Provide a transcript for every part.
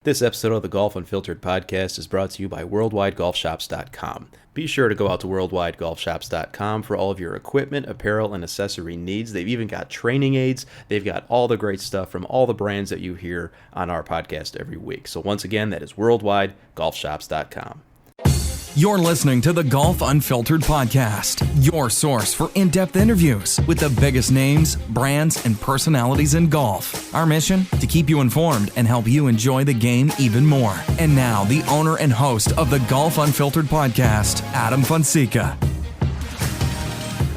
This episode of the Golf Unfiltered podcast is brought to you by WorldwideGolfShops.com. Be sure to go out to WorldwideGolfShops.com for all of your equipment, apparel, and accessory needs. They've even got training aids. They've got all the great stuff from all the brands that you hear on our podcast every week. So once again, that is WorldwideGolfShops.com. You're listening to the Golf Unfiltered podcast, your source for in-depth interviews with the biggest names, brands, and personalities in golf. Our mission? To keep you informed and help you enjoy the game even more. And now, the owner and host of the Golf Unfiltered podcast, Adam Fonseca.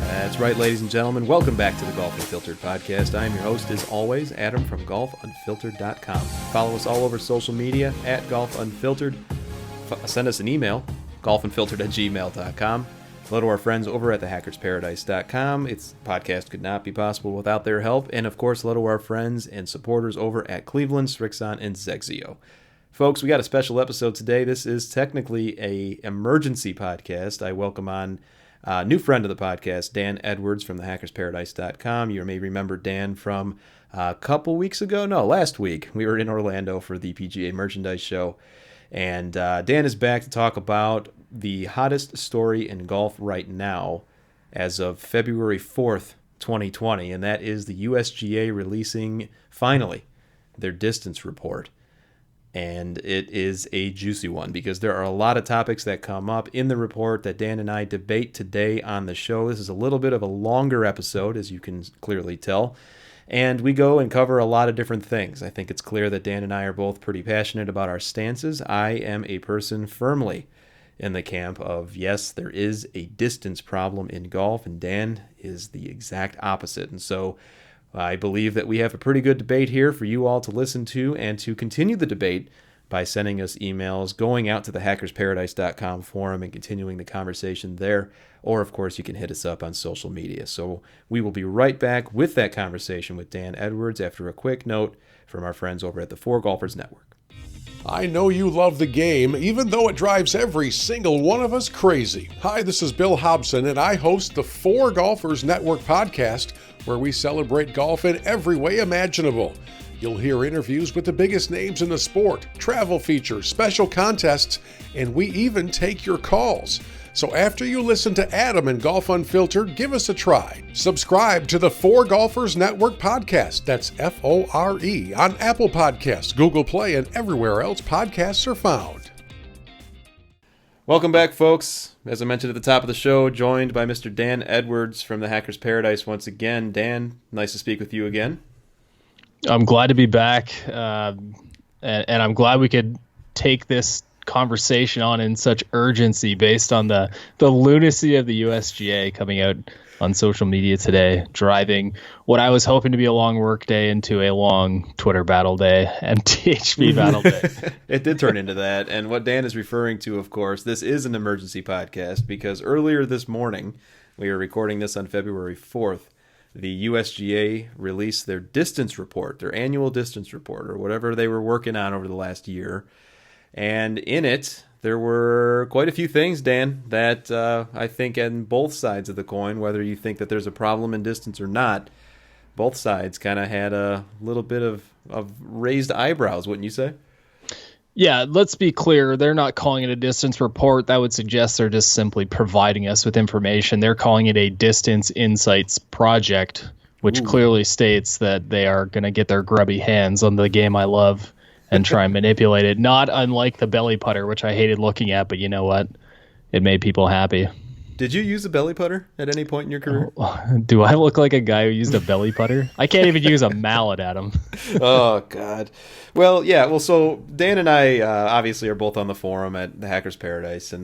That's right, ladies and gentlemen. Welcome back to the Golf Unfiltered podcast. I am your host, as always, Adam from GolfUnfiltered.com. Follow us all over social media at GolfUnfiltered. Send us an email, golfunfiltered@gmail.com. Hello to our friends over at thehackersparadise.com. Its podcast could not be possible without their help. And of course, hello to our friends and supporters over at Cleveland, Strixon, and Zexio. Folks, we got a special episode today. This is technically a emergency podcast. I welcome on a new friend of the podcast, Dan Edwards from thehackersparadise.com. You may remember Dan from a couple weeks ago. No, last week. We were in Orlando for the PGA Merchandise Show. And Dan is back to talk about the hottest story in golf right now as of February 4th, 2020, and that is the USGA releasing, finally, their distance report. And it is a juicy one because there are a lot of topics that come up in the report that Dan and I debate today on the show. This is a little bit of a longer episode, as you can clearly tell. And we go and cover a lot of different things. I think it's clear that Dan and I are both pretty passionate about our stances. I am a person firmly in the camp of, yes, there is a distance problem in golf, and Dan is the exact opposite. And so I believe that we have a pretty good debate here for you all to listen to and to continue the debate by sending us emails, going out to the hackersparadise.com forum and continuing the conversation there. Or, of course, you can hit us up on social media. So we will be right back with that conversation with Dan Edwards after a quick note from our friends over at the Four Golfers Network. I know you love the game, even though it drives every single one of us crazy. Hi, this is Bill Hobson, and I host the Four Golfers Network podcast, where we celebrate golf in every way imaginable. You'll hear interviews with the biggest names in the sport, travel features, special contests, and we even take your calls. So after you listen to Adam and Golf Unfiltered, give us a try. Subscribe to the Four Golfers Network podcast. That's F-O-R-E on Apple Podcasts, Google Play, and everywhere else podcasts are found. Welcome back, folks. As I mentioned at the top of the show, joined by Mr. Dan Edwards from the Hackers Paradise once again. Dan, nice to speak with you again. I'm glad to be back, and I'm glad we could take this conversation on in such urgency based on the lunacy of the USGA coming out on social media today, driving what I was hoping to be a long work day into a long Twitter battle day and THP battle day. It did turn into that. And what Dan is referring to, of course, this is an emergency podcast because earlier this morning, we were recording this on February 4th, the USGA released their distance report, their annual distance report, or whatever they were working on over the last year. And in it, there were quite a few things, Dan, that I think on both sides of the coin, whether you think that there's a problem in distance or not, both sides kind of had a little bit of raised eyebrows, wouldn't you say? Yeah, let's be clear. They're not calling it a distance report. That would suggest they're just simply providing us with information. They're calling it a distance insights project, which clearly states that they are going to get their grubby hands on the game I love and try and manipulate it. Not unlike the belly putter, which I hated looking at, but you know what? It made people happy. Did you use a belly putter at any point in your career? Do I look like a guy who used a belly putter? I can't even use a mallet at him. Oh, God. Well, yeah. Well, so Dan and I obviously are both on the forum at the Hackers Paradise, and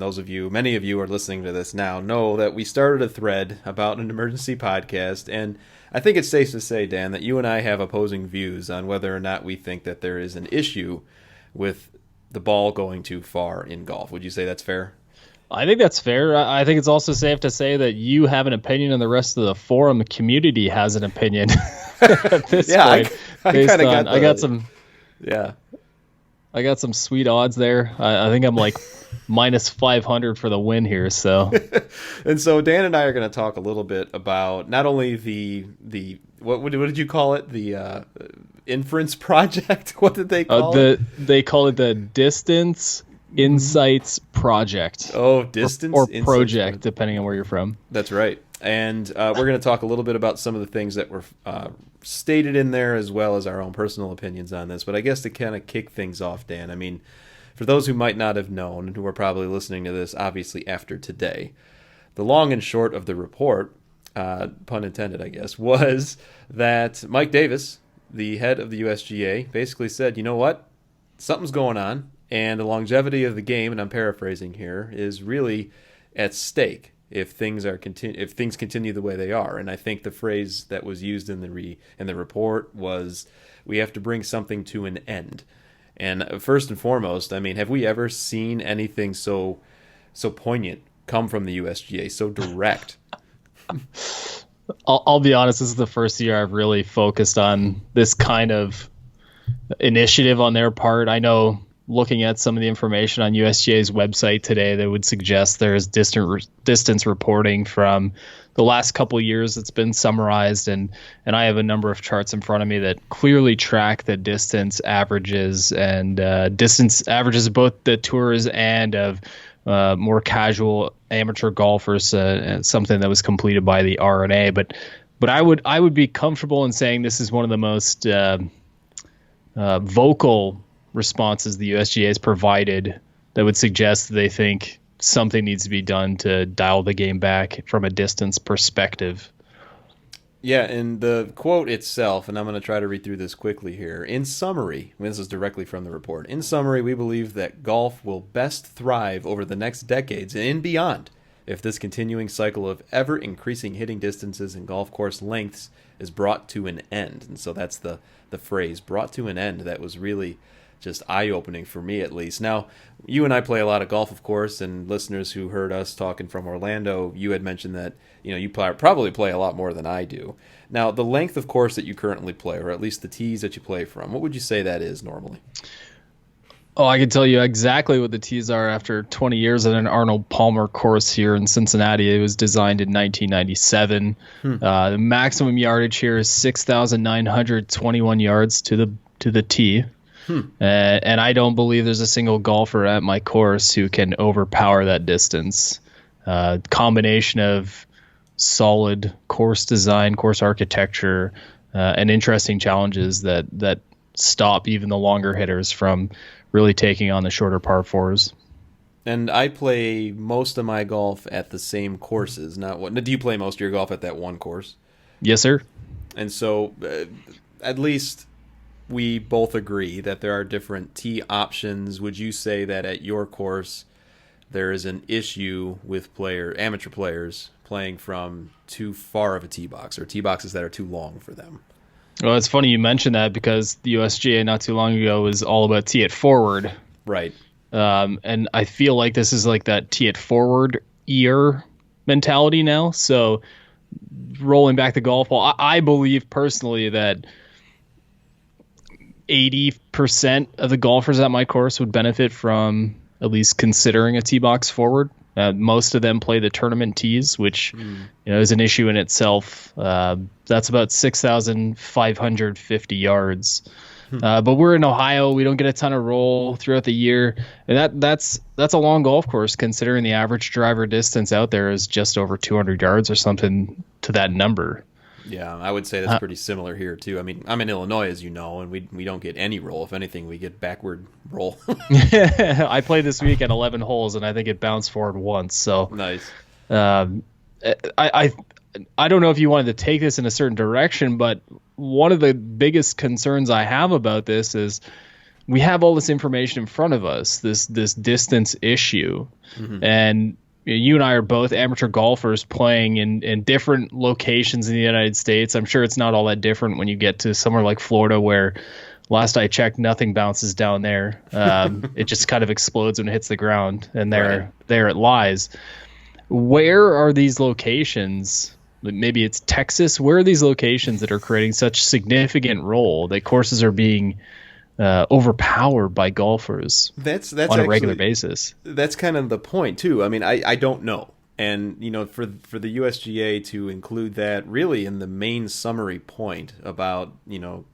many of you are listening to this now, know that we started a thread about an emergency podcast, and I think it's safe to say, Dan, that you and I have opposing views on whether or not we think that there is an issue with the ball going too far in golf. Would you say that's fair? I think that's fair. I think it's also safe to say that you have an opinion and the rest of the forum community has an opinion at this point. I got some sweet odds there. I think I'm like minus 500 for the win here. So, and so Dan and I are going to talk a little bit about not only the what did you call it? The inference project? What did they call it? They call it the Distance Insights Project. Oh, Distance or Insights Project, depending on where you're from. That's right. And we're going to talk a little bit about some of the things that were stated in there, as well as our own personal opinions on this. But I guess to kind of kick things off, Dan, I mean, for those who might not have known and who are probably listening to this, obviously after today, the long and short of the report, pun intended, I guess, was that Mike Davis, the head of the USGA, basically said, you know what? Something's going on, and the longevity of the game, and I'm paraphrasing here, is really at stake if things continue the way they are. And I think the phrase that was used in the report was, we have to bring something to an end. And first and foremost, I mean, have we ever seen anything so poignant come from the USGA, so direct? I'll be honest, this is the first year I've really focused on this kind of initiative on their part. I know, looking at some of the information on USGA's website today, that would suggest there's distance reporting from the last couple of years that's been summarized, and I have a number of charts in front of me that clearly track the distance averages and distance averages of both the tours and of more casual amateur golfers, something that was completed by the R&A. But I would be comfortable in saying this is one of the most vocal responses the USGA has provided that would suggest that they think something needs to be done to dial the game back from a distance perspective. Yeah, and the quote itself, and I'm going to try to read through this quickly here. In summary, this is directly from the report. In summary, we believe that golf will best thrive over the next decades and beyond if this continuing cycle of ever-increasing hitting distances and golf course lengths is brought to an end. And so that's the phrase, brought to an end, that was really just eye-opening for me, at least. Now, you and I play a lot of golf, of course, and listeners who heard us talking from Orlando, you had mentioned that you probably play a lot more than I do. Now, the length of course that you currently play, or at least the tees that you play from, what would you say that is normally? Oh, I can tell you exactly what the tees are after 20 years at an Arnold Palmer course here in Cincinnati. It was designed in 1997. The maximum yardage here is 6,921 yards to the tee. And I don't believe there's a single golfer at my course who can overpower that distance. Combination of solid course design, course architecture, and interesting challenges that stop even the longer hitters from really taking on the shorter par fours. And I play most of my golf at the same courses. Do you play most of your golf at that one course? Yes, sir. And so at least we both agree that there are different tee options. Would you say that at your course there is an issue with amateur players playing from too far of a tee box, or tee boxes that are too long for them? Well, it's funny you mentioned that, because the USGA not too long ago was all about tee it forward. Right. And I feel like this is like that tee it forward ear mentality now. So rolling back the golf ball, I believe personally that 80% of the golfers at my course would benefit from at least considering a tee box forward. Most of them play the tournament tees, which is an issue in itself. That's about 6,550 yards. But we're in Ohio. We don't get a ton of roll throughout the year, and that's a long golf course, considering the average driver distance out there is just over 200 yards or something to that number. Yeah, I would say that's pretty similar here too. I mean, I'm in Illinois, as you know, and we don't get any roll. If anything, we get backward roll. I played this week at 11 holes, and I think it bounced forward once. So nice. I don't know if you wanted to take this in a certain direction, but one of the biggest concerns I have about this is we have all this information in front of us, this distance issue, and you and I are both amateur golfers playing in different locations in the United States. I'm sure it's not all that different when you get to somewhere like Florida, where last I checked, nothing bounces down there. It just kind of explodes when it hits the ground, and there it lies. Where are these locations? Maybe it's Texas. Where are these locations that are creating such significant roll that courses are being overpowered by golfers that's on a regular basis? That's kind of the point too. I mean, I don't know. And, for the USGA to include that really in the main summary point about,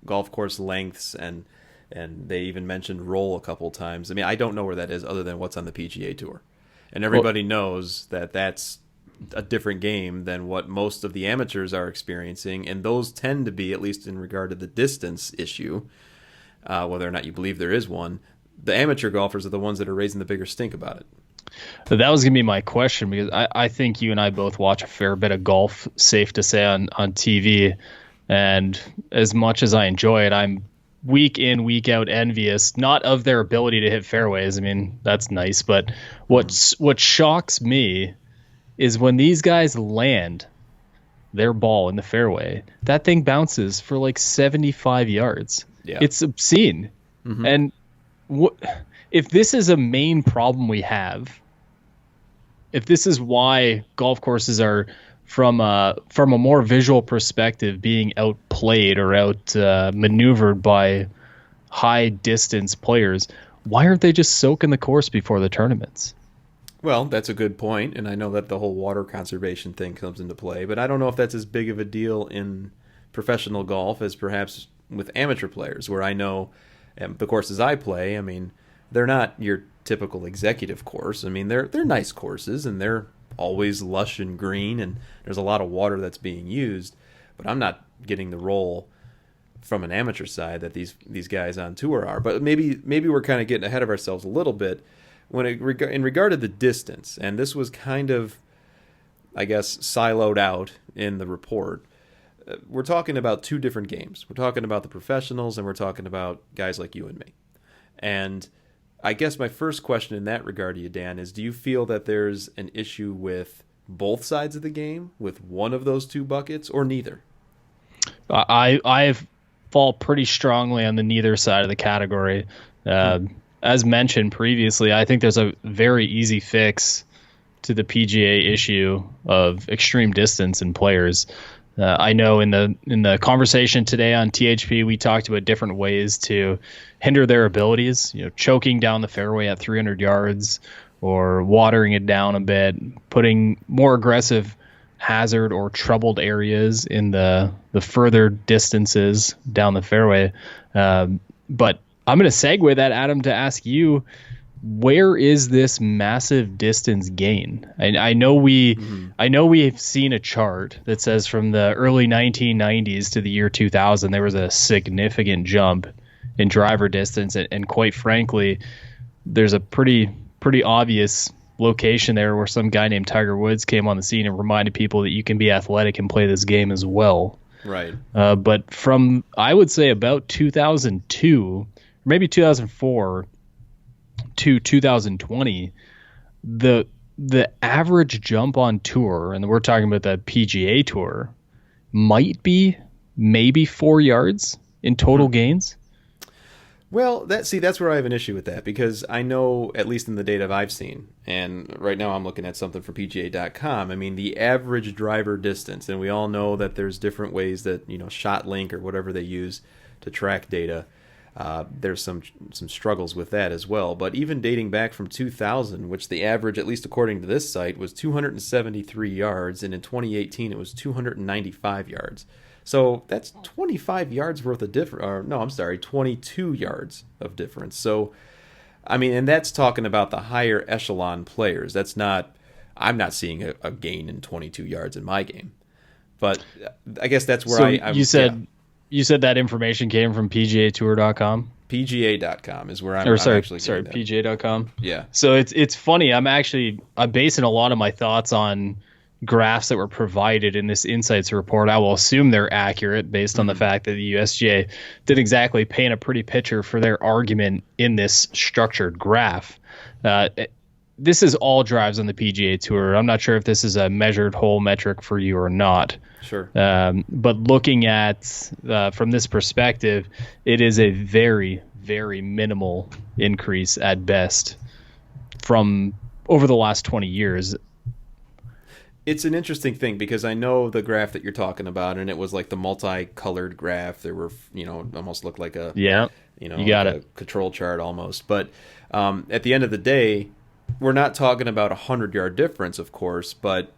golf course lengths, and they even mentioned roll a couple times. I mean, I don't know where that is other than what's on the PGA Tour. And everybody knows that that's a different game than what most of the amateurs are experiencing. And those tend to be, at least in regard to the distance issue, whether or not you believe there is one, the amateur golfers are the ones that are raising the bigger stink about it. That was going to be my question, because I think you and I both watch a fair bit of golf, safe to say, on TV. And as much as I enjoy it, I'm week in, week out envious, not of their ability to hit fairways. I mean, that's nice. But what shocks me is when these guys land their ball in the fairway, that thing bounces for like 75 yards. Yeah. It's obscene. Mm-hmm. And if this is a main problem we have, if this is why golf courses are, from a more visual perspective, being outplayed or maneuvered by high distance players, why aren't they just soaking the course before the tournaments? Well, that's a good point, and I know that the whole water conservation thing comes into play, but I don't know if that's as big of a deal in professional golf as perhaps with amateur players, where I know the courses I play, I mean, they're not your typical executive course. I mean, they're nice courses, and they're always lush and green, and there's a lot of water that's being used, but I'm not getting the role from an amateur side that these guys on tour are. But maybe we're kind of getting ahead of ourselves a little bit in regard to the distance, and this was kind of, I guess, siloed out in the report. We're talking about two different games. We're talking about the professionals, and we're talking about guys like you and me. And I guess my first question in that regard to you, Dan, is do you feel that there's an issue with both sides of the game, with one of those two buckets, or neither? I fall pretty strongly on the neither side of the category. As mentioned previously, I think there's a very easy fix to the PGA issue of extreme distance in players. I know in the conversation today on THP, we talked about different ways to hinder their abilities, choking down the fairway at 300 yards or watering it down a bit, putting more aggressive hazard or troubled areas in the further distances down the fairway. But I'm going to segue that, Adam, to ask you, where is this massive distance gain? I know we've seen a chart that says from the early 1990s to the year 2000 there was a significant jump in driver distance, and quite frankly, there's a pretty obvious location there where some guy named Tiger Woods came on the scene and reminded people that you can be athletic and play this game as well. Right. But from, I would say, about 2002, maybe 2004 to 2020, the average jump on tour, and we're talking about the PGA Tour, might be maybe 4 yards in total gains. Well, that's where I have an issue with that, because I know, at least in the data I've seen, and right now I'm looking at something for PGA.com, I mean, the average driver distance, and we all know that there's different ways that, ShotLink or whatever they use to track data, there's some struggles with that as well. But even dating back from 2000, which the average, at least according to this site, was 273 yards, and in 2018 it was 295 yards. So that's 25 yards worth of difference. No, I'm sorry, 22 yards of difference. So, I mean, and that's talking about the higher echelon players. That's not, I'm not seeing a gain in 22 yards in my game. But I guess that's where you said that information came from PGAtour.com? PGA.com is where I'm actually PGA.com. Yeah. So it's funny. I'm basing a lot of my thoughts on graphs that were provided in this insights report. I will assume they're accurate based on the fact that the USGA did exactly paint a pretty picture for their argument in this structured graph. This is all drives on the PGA Tour. I'm not sure if this is a measured whole metric for you or not. Sure. But looking at from this perspective, it is a very, very minimal increase at best from over the last 20 years. It's an interesting thing because I know the graph that you're talking about, and it was like the multicolored graph. There were, almost looked like a, you got like a control chart almost. But at the end of the day, we're not talking about a 100-yard difference, of course, but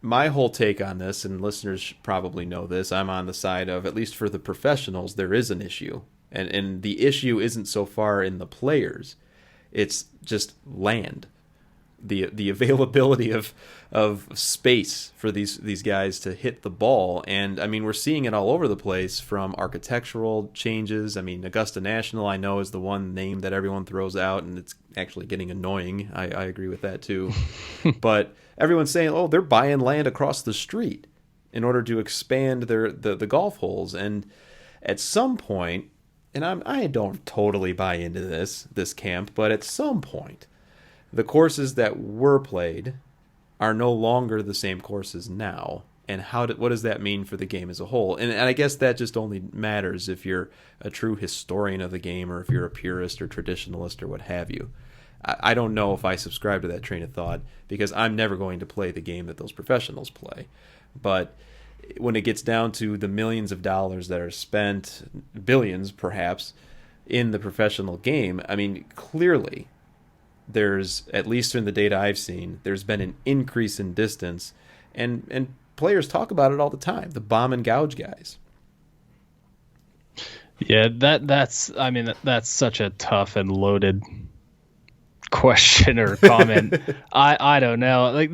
my whole take on this, and listeners probably know this, I'm on the side of, at least for the professionals, there is an issue. And the issue isn't so far in the players. It's just land. The availability of space for these guys to hit the ball. And I mean, we're seeing it all over the place, from architectural changes. I mean, Augusta National, I know, is the one name that everyone throws out, and it's actually getting annoying. I agree with that too. But everyone's saying, oh, they're buying land across the street in order to expand the golf holes. And at some point, and I don't totally buy into this camp, but at some point, the courses that were played are no longer the same courses now. And what does that mean for the game as a whole? And I guess that just only matters if you're a true historian of the game, or if you're a purist or traditionalist or what have you. I don't know if I subscribe to that train of thought, because I'm never going to play the game that those professionals play. But when it gets down to the millions of dollars that are spent, billions perhaps, in the professional game, I mean, clearly there's, at least in the data I've seen, there's been an increase in distance, and players talk about it all the time, the bomb and gouge guys. Yeah, that's such a tough and loaded question or comment. I don't know. Like,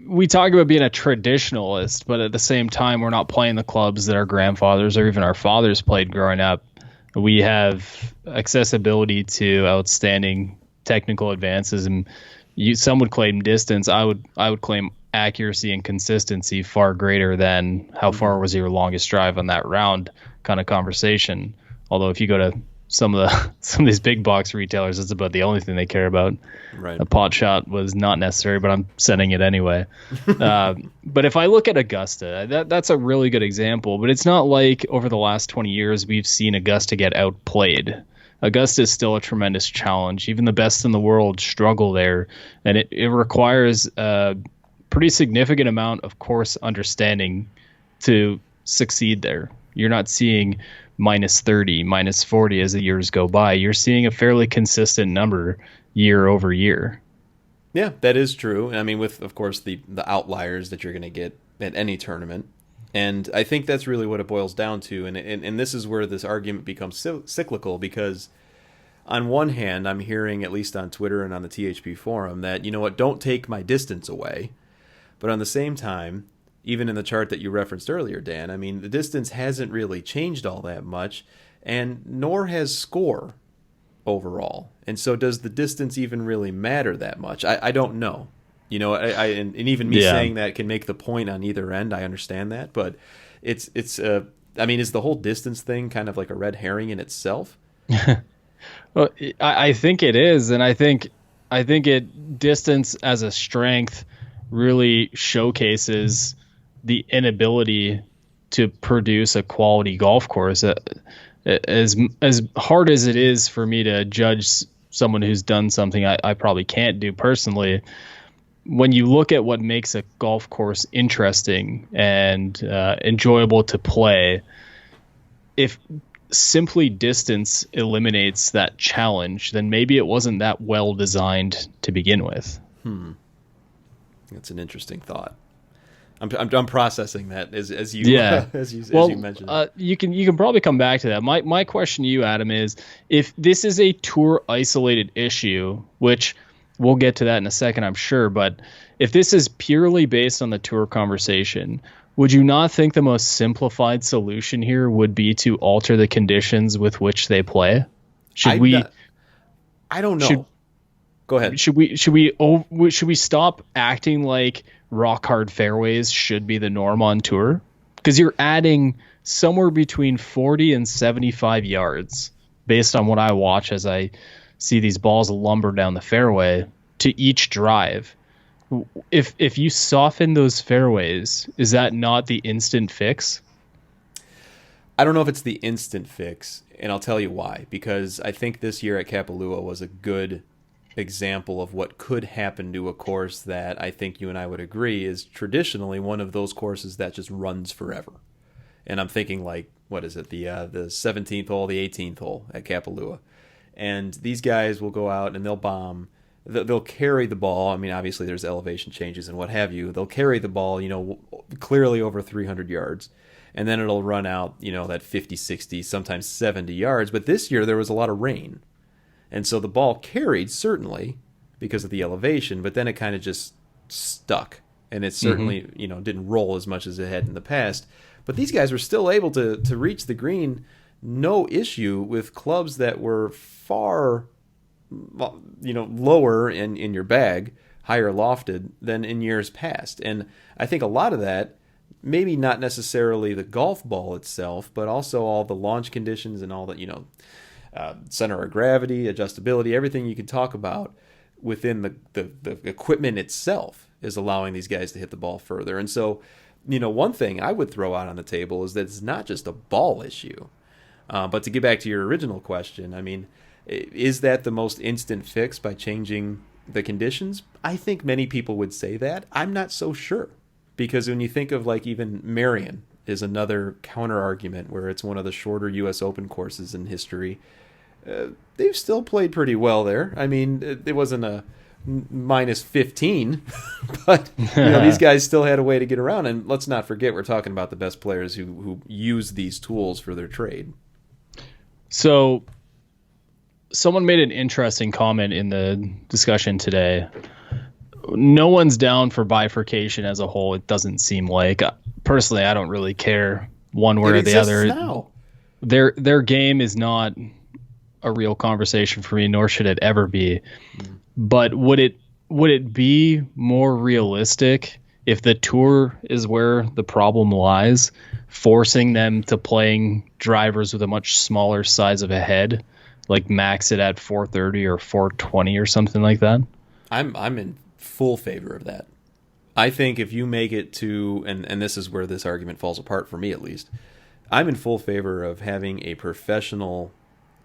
we talk about being a traditionalist, but at the same time, we're not playing the clubs that our grandfathers or even our fathers played growing up. We have accessibility to outstanding technical advances, and some would claim distance. I would claim accuracy and consistency far greater than how far was your longest drive on that round kind of conversation. Although if you go to some of these big box retailers, it's about the only thing they care about. Right. A pot shot was not necessary, but I'm sending it anyway. But if I look at Augusta, that's a really good example. But it's not like over the last 20 years we've seen Augusta get outplayed. Augusta is still a tremendous challenge. Even the best in the world struggle there, and it requires a pretty significant amount of course understanding to succeed there. You're not seeing minus 30, minus 40 as the years go by. You're seeing a fairly consistent number year over year. Yeah, that is true. I mean, with, of course, the outliers that you're going to get at any tournament. And I think that's really what it boils down to. And this is where this argument becomes cyclical, because on one hand, I'm hearing, at least on Twitter and on the THP forum, that, you know what, don't take my distance away. But on the same time, even in the chart that you referenced earlier, Dan, I mean, the distance hasn't really changed all that much, and nor has score overall. And so does the distance even really matter that much? I don't know. You know, and even me saying that can make the point on either end. I understand that, but it's I mean, is the whole distance thing kind of like a red herring in itself? Well, I think it is, and I think distance as a strength really showcases the inability to produce a quality golf course. As hard as it is for me to judge someone who's done something I probably can't do personally, when you look at what makes a golf course interesting and enjoyable to play, if simply distance eliminates that challenge, then maybe it wasn't that well designed to begin with. That's an interesting thought. I'm processing that as you as you mentioned. You can probably come back to that. My question to you, Adam, is if this is a tour isolated issue, which we'll get to that in a second, I'm sure, but if this is purely based on the tour conversation, would you not think the most simplified solution here would be to alter the conditions with which they play? I don't know. Go ahead. Should we stop acting like rock hard fairways should be the norm on tour? Because you're adding somewhere between 40 and 75 yards based on what I watch as I see these balls lumber down the fairway to each drive. If you soften those fairways, is that not the instant fix? I don't know if it's the instant fix, and I'll tell you why. Because I think this year at Kapalua was a good example of what could happen to a course that I think you and I would agree is traditionally one of those courses that just runs forever. And I'm thinking like, what is it, the 17th hole, the 18th hole at Kapalua. And these guys will go out and they'll bomb, they'll carry the ball. I mean, obviously there's elevation changes and what have you. They'll carry the ball, clearly over 300 yards. And then it'll run out, that 50, 60, sometimes 70 yards. But this year there was a lot of rain. And so the ball carried, certainly, because of the elevation, but then it kind of just stuck. And it certainly, didn't roll as much as it had in the past. But these guys were still able to reach the green, no issue, with clubs that were far, lower in your bag, higher lofted than in years past. And I think a lot of that, maybe not necessarily the golf ball itself, but also all the launch conditions and all that, center of gravity, adjustability, everything you can talk about within the equipment itself is allowing these guys to hit the ball further. And so, one thing I would throw out on the table is that it's not just a ball issue. But to get back to your original question, I mean, is that the most instant fix by changing the conditions? I think many people would say that. I'm not so sure. Because when you think of even Marion is another counter argument where it's one of the shorter U.S. Open courses in history. They've still played pretty well there. I mean, it wasn't a minus 15, but these guys still had a way to get around. And let's not forget, we're talking about the best players who use these tools for their trade. So someone made an interesting comment in the discussion today. No one's down for bifurcation as a whole, it doesn't seem like. Personally, I don't really care one way or the other. Now. Their game is not a real conversation for me, nor should it ever be. But would it be more realistic if the tour is where the problem lies, forcing them to playing drivers with a much smaller size of a head, like max it at 430 or 420 or something like that? I'm in full favor of that. I think if you make it to, and this is where this argument falls apart for me at least, I'm in full favor of having a professional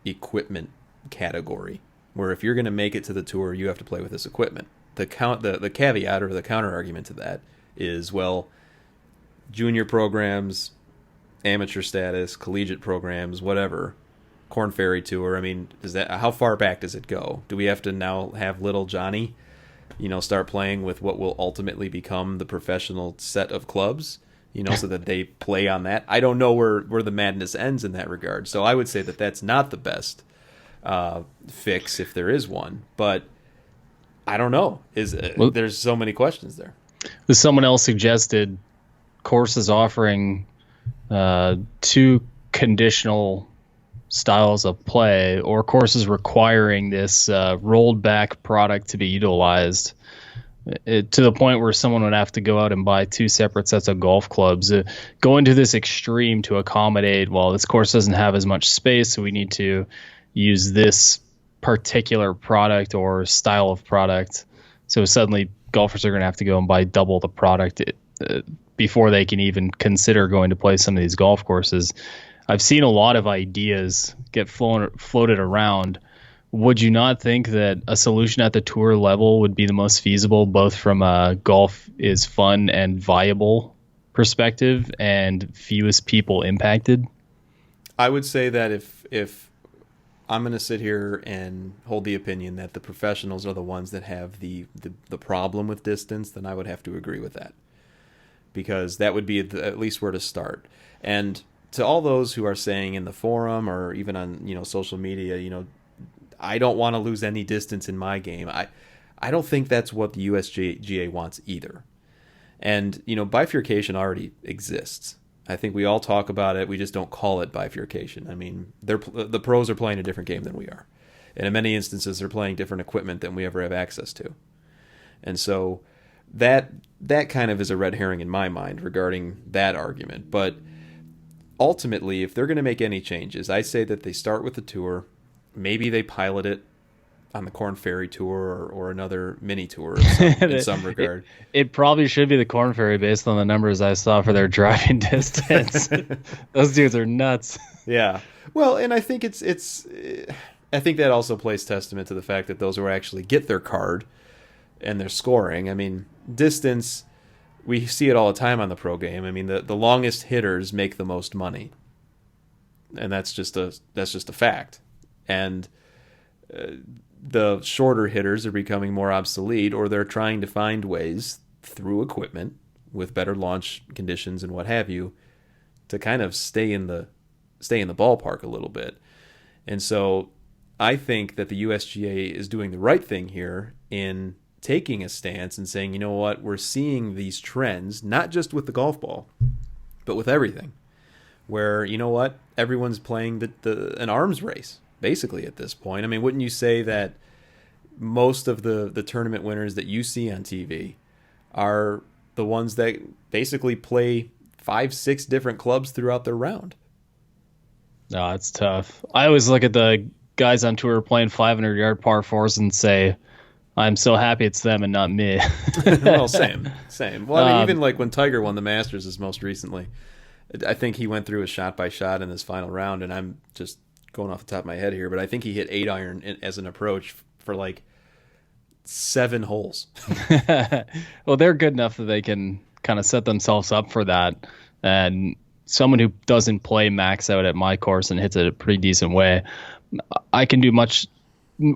equipment category where if you're going to make it to the tour, you have to play with this equipment. The caveat or the counter argument to that is, well, junior programs, amateur status, collegiate programs, whatever, Korn Ferry Tour. I mean, how far back does it go? Do we have to now have little Johnny, start playing with what will ultimately become the professional set of clubs, so that they play on that? I don't know where the madness ends in that regard. So I would say that that's not the best fix if there is one. But I don't know. There's so many questions there. Someone else suggested courses offering two conditional styles of play, or courses requiring this rolled back product to be utilized to the point where someone would have to go out and buy two separate sets of golf clubs, going to this extreme to accommodate, well, this course doesn't have as much space, so we need to use this particular product or style of product. So suddenly golfers are going to have to go and buy double the product before they can even consider going to play some of these golf courses. I've seen a lot of ideas get floated around. Would you not think that a solution at the tour level would be the most feasible, both from a golf is fun and viable perspective and fewest people impacted? I would say that if I'm going to sit here and hold the opinion that the professionals are the ones that have the problem with distance, then I would have to agree with that, because that would be at least where to start. And to all those who are saying in the forum or even on social media, I don't want to lose any distance in my game. I don't think that's what the USGA wants either. And bifurcation already exists. I think we all talk about it. We just don't call it bifurcation. I mean, the pros are playing a different game than we are, and in many instances, they're playing different equipment than we ever have access to. And so that kind of is a red herring in my mind regarding that argument. But ultimately, if they're going to make any changes, I say that they start with the tour. Maybe they pilot it on the Korn Ferry Tour or another mini tour in some regard. It probably should be the Korn Ferry based on the numbers I saw for their driving distance. Those dudes are nuts. Yeah. Well, and I think I think that also plays testament to the fact that those who actually get their card and their scoring, I mean, distance, we see it all the time on the pro game. I mean, the longest hitters make the most money. And that's just a fact. And the shorter hitters are becoming more obsolete, or they're trying to find ways through equipment with better launch conditions and what have you to kind of stay in the ballpark a little bit. And so I think that the USGA is doing the right thing here in taking a stance and saying, you know what, we're seeing these trends, not just with the golf ball, but with everything, where, you know what, everyone's playing an arms race, basically, at this point. I mean, wouldn't you say that most of the tournament winners that you see on TV are the ones that basically play 5-6 different clubs throughout their round? No, it's tough. I always look at the guys on tour playing 500-yard par fours and say, I'm so happy it's them and not me. Well, same. Well, I mean, even like when Tiger won the Masters most recently, I think he went through a shot by shot in this final round, and I'm just going off the top of my head here, but I think he hit 8-iron as an approach for like 7 holes. Well, they're good enough that they can kind of set themselves up for that. And someone who doesn't play max out at my course and hits it a pretty decent way, I can do much.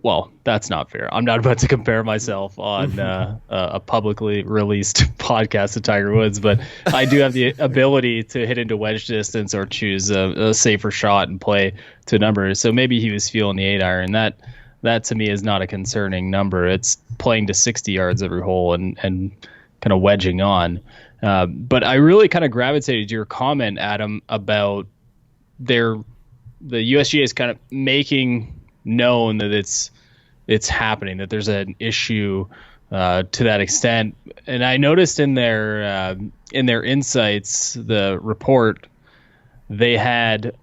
Well, that's not fair. I'm not about to compare myself on a publicly released podcast to Tiger Woods, but I do have the ability to hit into wedge distance or choose a safer shot and play to numbers. So maybe he was feeling the 8-iron. That to me is not a concerning number. It's playing to 60 yards every hole and kind of wedging on. But I really kind of gravitated to your comment, Adam, about the USGA is kind of making known that it's happening, that there's an issue to that extent. And I noticed in their insights, the report, they had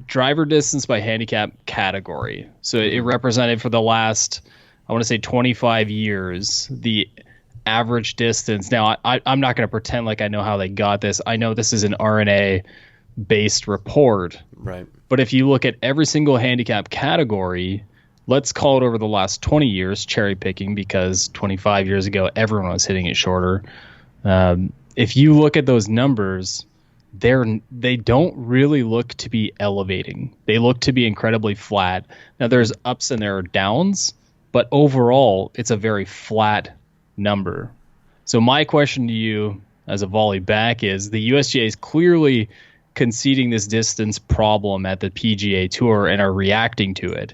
driver distance by handicap category. So it represented for the last, I want to say 25 years, the average distance. Now, I'm not going to pretend like I know how they got this. I know this is an RNA based report. Right. But if you look at every single handicap category, let's call it over the last 20 years, cherry picking, because 25 years ago, everyone was hitting it shorter. If you look at those numbers, they don't really look to be elevating. They look to be incredibly flat. Now, there's ups and there are downs, but overall, it's a very flat number. So my question to you as a volley back is, the USGA is clearly conceding this distance problem at the PGA Tour and are reacting to it.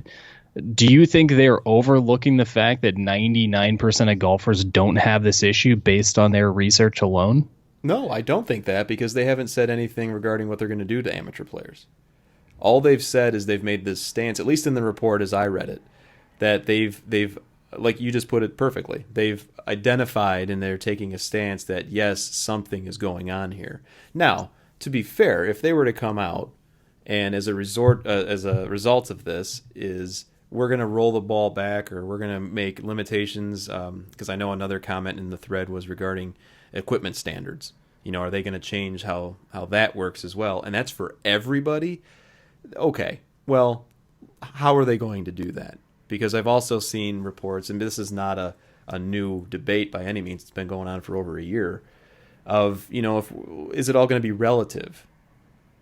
Do you think they're overlooking the fact that 99% of golfers don't have this issue based on their research alone? No, I don't think that, because they haven't said anything regarding what they're going to do to amateur players. All they've said is they've made this stance, at least in the report as I read it, that they've like you just put it perfectly, they've identified and they're taking a stance that, yes, something is going on here. Now, to be fair, if they were to come out and as a result of this is we're going to roll the ball back, or we're going to make limitations, because I know another comment in the thread was regarding equipment standards. You know, are they going to change how that works as well? And that's for everybody. Okay, well, how are they going to do that? Because I've also seen reports, and this is not a new debate by any means, it's been going on for over a year, of, you know, is it all going to be relative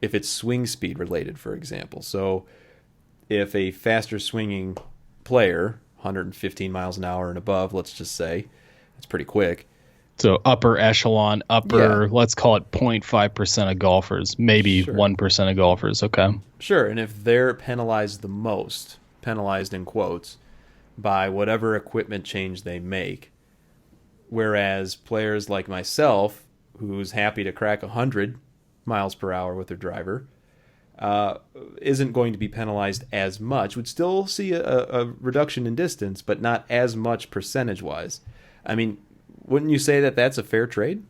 if it's swing speed related, for example? So if a faster swinging player, 115 miles an hour and above, let's just say, it's pretty quick. So upper echelon, let's call it 0.5% of golfers, maybe sure. 1% of golfers. Okay. Sure. And if they're penalized the most, penalized in quotes, by whatever equipment change they make, whereas players like myself, who's happy to crack 100 miles per hour with their driver, isn't going to be penalized as much, would still see a reduction in distance, but not as much percentage-wise. I mean, wouldn't you say that that's a fair trade?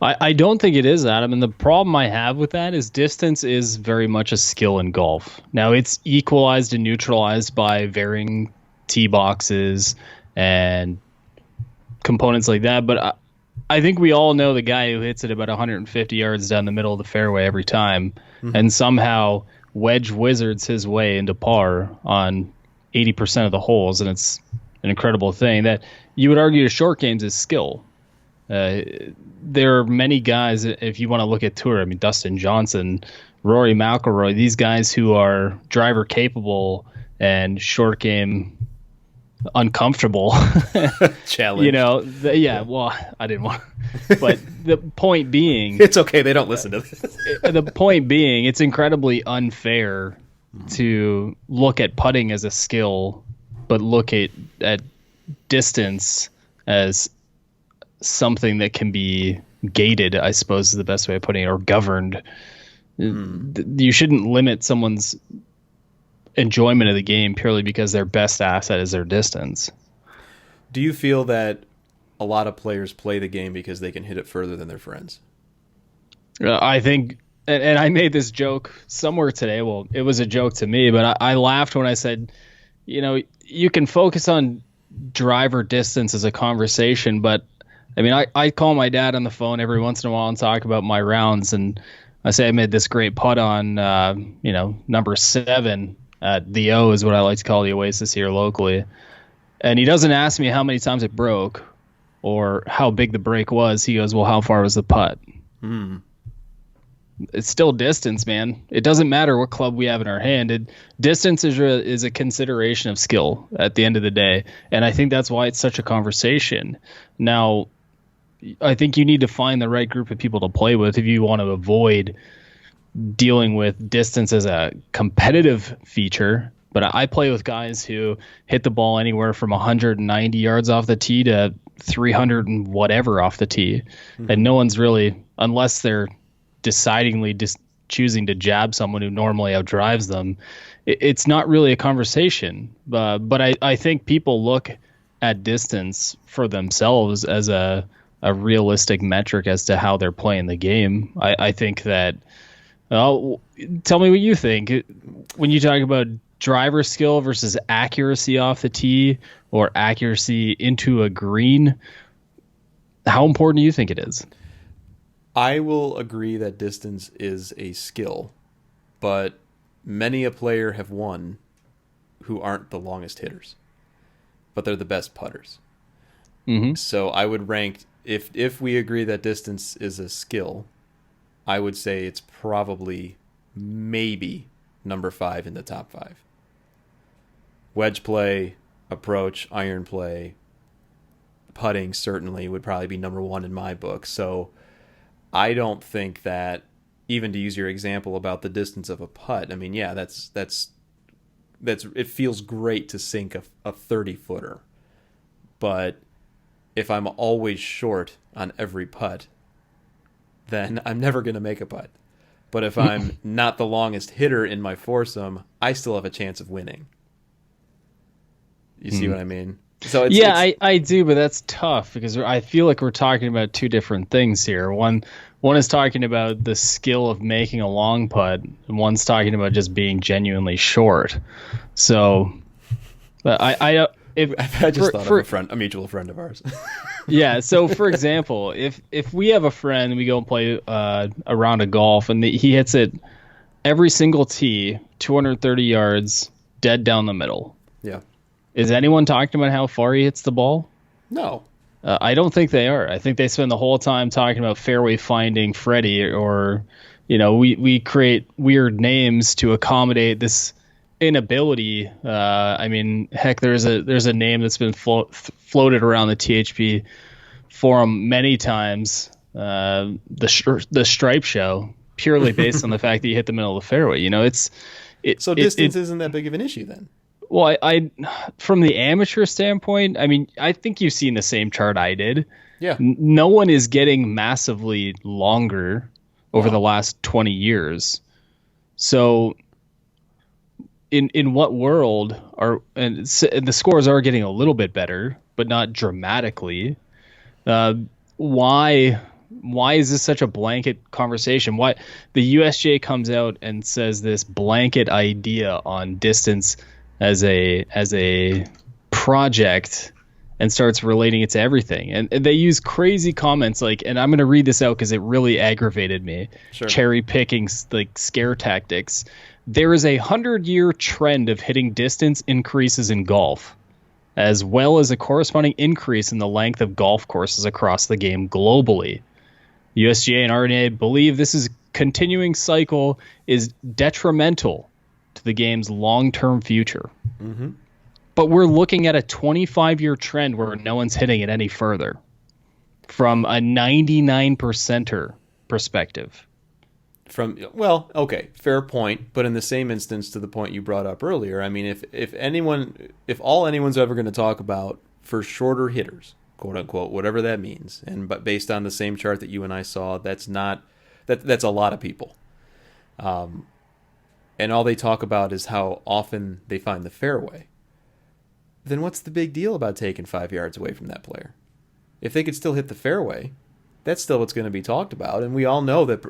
I don't think it is, Adam. And the problem I have with that is distance is very much a skill in golf. Now, it's equalized and neutralized by varying tee boxes and components like that, but I think we all know the guy who hits it about 150 yards down the middle of the fairway every time, and somehow wedge wizards his way into par on 80% of the holes, and it's an incredible thing. That you would argue to short games is skill. There are many guys, if you want to look at tour, I mean, Dustin Johnson, Rory McIlroy, these guys who are driver capable and short game uncomfortable. Challenge. Well, I didn't want, but the point being, it's okay. They don't listen to this. The point being, it's incredibly unfair to look at putting as a skill, but look at distance as something that can be gated, I suppose is the best way of putting it, or governed. You shouldn't limit someone's enjoyment of the game purely because their best asset is their distance. Do you feel that a lot of players play the game because they can hit it further than their friends? I think, and I made this joke somewhere today. Well, it was a joke to me, but I laughed when I said, you can focus on driver distance as a conversation, but I mean, I call my dad on the phone every once in a while and talk about my rounds, and I say I made this great putt on, number 7 at the O is what I like to call the Oasis here locally. And he doesn't ask me how many times it broke or how big the break was. He goes, well, how far was the putt? It's still distance, man. It doesn't matter what club we have in our hand. Distance is a consideration of skill at the end of the day. And I think that's why it's such a conversation. Now, I think you need to find the right group of people to play with if you want to avoid dealing with distance as a competitive feature. But I play with guys who hit the ball anywhere from 190 yards off the tee to 300 and whatever off the tee. And no one's really, unless they're decidingly choosing to jab someone who normally outdrives them, it's not really a conversation. But I think people look at distance for themselves as a realistic metric as to how they're playing the game. I think that, tell me what you think. When you talk about driver skill versus accuracy off the tee or accuracy into a green, how important do you think it is? I will agree that distance is a skill, but many a player have won who aren't the longest hitters, but they're the best putters. So I would rank, if we agree that distance is a skill, I would say it's probably maybe number 5 in the top 5. Wedge play, approach, iron play, putting certainly would probably be number 1 in my book. So I don't think that, even to use your example about the distance of a putt, I mean, yeah, that's it feels great to sink a 30-footer. But if I'm always short on every putt, then I'm never going to make a putt. But if I'm not the longest hitter in my foursome, I still have a chance of winning. You see what I mean? So I do, but that's tough because I feel like we're talking about two different things here. One is talking about the skill of making a long putt, and one's talking about just being genuinely short. So, I just thought of a mutual friend of ours. Yeah. So, for example, if we have a friend and we go and play a round of golf and he hits it every single tee, 230 yards, dead down the middle. Yeah. Is anyone talking about how far he hits the ball? No. I don't think they are. I think they spend the whole time talking about fairway finding Freddie, or, we create weird names to accommodate this inability. I mean, heck, there's a name that's been floated around the THP forum many times, the Stripe Show, purely based on the fact that you hit the middle of the fairway. So distance isn't that big of an issue then? Well, I from the amateur standpoint, I mean, I think you've seen the same chart I did. Yeah. No one is getting massively longer over the last 20 years. So in what world and the scores are getting a little bit better, but not dramatically. Why is this such a blanket conversation? Why the USGA comes out and says this blanket idea on distance as a project and starts relating it to everything. And they use crazy comments like, and I'm going to read this out because it really aggravated me. Sure. Cherry picking, like scare tactics. There is a 100-year trend of hitting distance increases in golf, as well as a corresponding increase in the length of golf courses across the game globally. USGA and RNA believe this continuing cycle is detrimental to the game's long-term future. But we're looking at a 25-year trend where no one's hitting it any further from a 99%er perspective. Okay, fair point. But in the same instance to the point you brought up earlier, I mean, if all anyone's ever going to talk about for shorter hitters, quote unquote, whatever that means, but based on the same chart that you and I saw, that's a lot of people. And all they talk about is how often they find the fairway. Then what's the big deal about taking 5 yards away from that player? If they could still hit the fairway, that's still what's going to be talked about. And we all know that,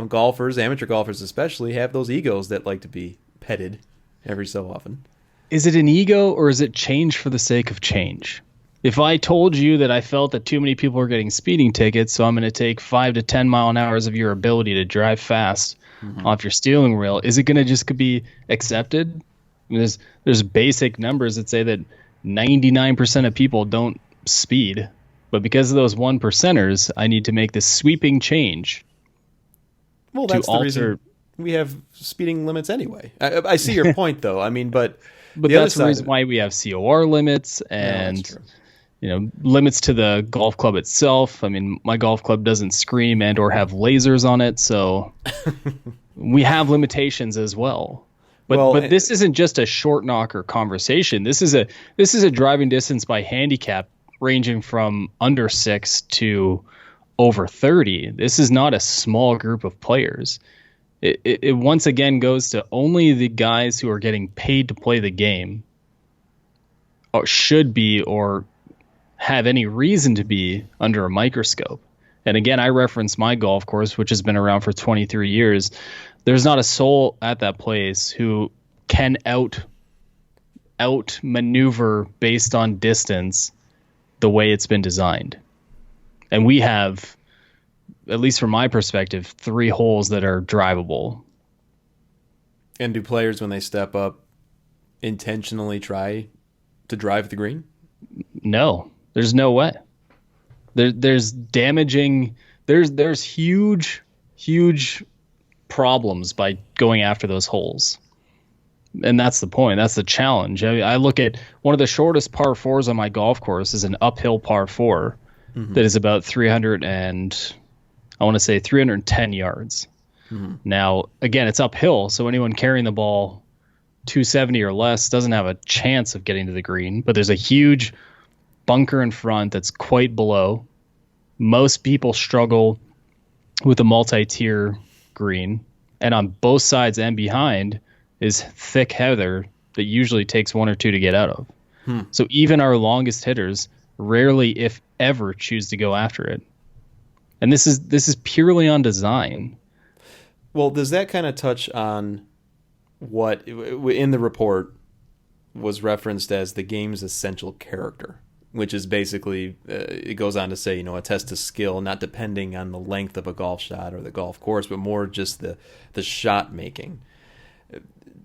golfers, amateur golfers especially, have those egos that like to be petted every so often. Is it an ego or is it change for the sake of change? If I told you that I felt that too many people were getting speeding tickets, so I'm going to take 5 to 10 mile an hour of your ability to drive fast off your steering wheel, is it going to just be accepted? I mean, there's basic numbers that say that 99% of people don't speed, but because of those 1%ers, I need to make this sweeping change. Well, that's the reason we have speeding limits anyway. I see your point, though. I mean, but that's the reason why we have COR limits and limits to the golf club itself. I mean, my golf club doesn't scream and or have lasers on it, so we have limitations as well. But this isn't just a short knocker conversation. This is a driving distance by handicap ranging from under 6 to over 30. This is not a small group of players. It once again goes to only the guys who are getting paid to play the game or should be or have any reason to be under a microscope. And again, I reference my golf course, which has been around for 23 years. There's not a soul at that place who can out maneuver based on distance the way it's been designed. And we have, at least from my perspective, 3 holes that are drivable. And do players, when they step up, intentionally try to drive the green? No, there's no way. There's damaging. There's huge problems by going after those holes. And that's the point. That's the challenge. I look at one of the shortest par 4s on my golf course is an uphill par 4 that is about 310 yards. Now, again, it's uphill, so anyone carrying the ball 270 or less doesn't have a chance of getting to the green, but there's a huge bunker in front that's quite below. Most people struggle with a multi-tier green, and on both sides and behind is thick heather that usually takes 1 or 2 to get out of. So even our longest hitters rarely, if ever, choose to go after it. And this is purely on design. Well, does that kind of touch on what in the report was referenced as the game's essential character, which is basically, it goes on to say, a test of skill, not depending on the length of a golf shot or the golf course, but more just the shot making.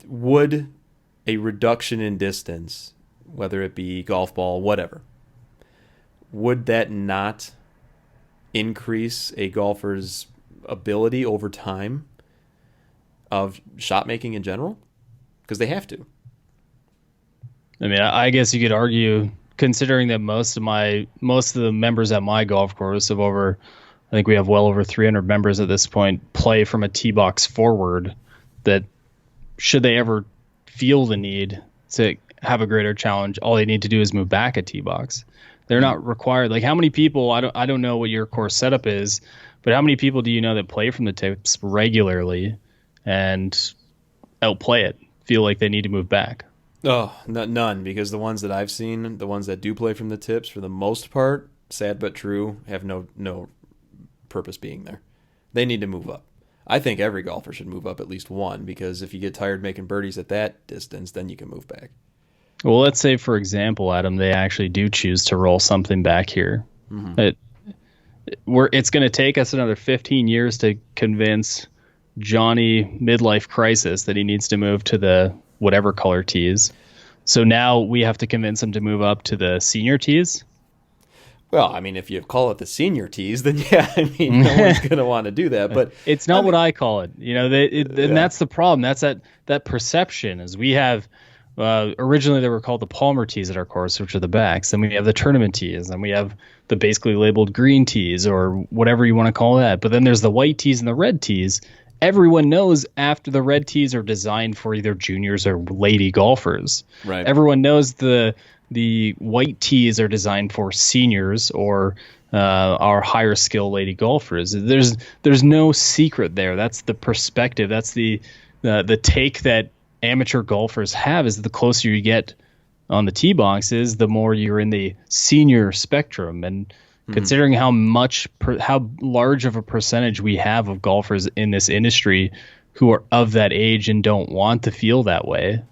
Would a reduction in distance, whether it be golf ball, whatever, would that not increase a golfer's ability over time of shot making in general? Because they have to. I mean, I guess you could argue, considering that most of the members at my golf course I think we have well over 300 members at this point, play from a tee box forward, that should they ever feel the need to have a greater challenge, all they need to do is move back a tee box. They're not required. Like, how many people, I don't know what your course setup is, but how many people do you know that play from the tips regularly and outplay it, feel like they need to move back? Oh, none, because the ones that I've seen, the ones that do play from the tips, for the most part, sad but true, have no purpose being there. They need to move up. I think every golfer should move up at least one, because if you get tired making birdies at that distance, then you can move back. Well, let's say, for example, Adam, they actually do choose to roll something back here. It's going to take us another 15 years to convince Johnny midlife crisis that he needs to move to the whatever color tees. So now we have to convince him to move up to the senior tees. Well, I mean, if you call it the senior tees, then yeah, I mean, no one's going to want to do that. But it's not what I call it. And that's the problem. That's that perception is we have Originally, they were called the Palmer tees at our course, which are the backs. Then we have the tournament tees, and we have the basically labeled green tees or whatever you want to call that. But then there's the white tees and the red tees. Everyone knows after the red tees are designed for either juniors or lady golfers. Right. Everyone knows the white tees are designed for seniors or our higher skill lady golfers. There's no secret there. That's the perspective. That's the take that amateur golfers have, is the closer you get on the tee boxes, the more you're in the senior spectrum. And considering how large of a percentage we have of golfers in this industry who are of that age and don't want to feel that way,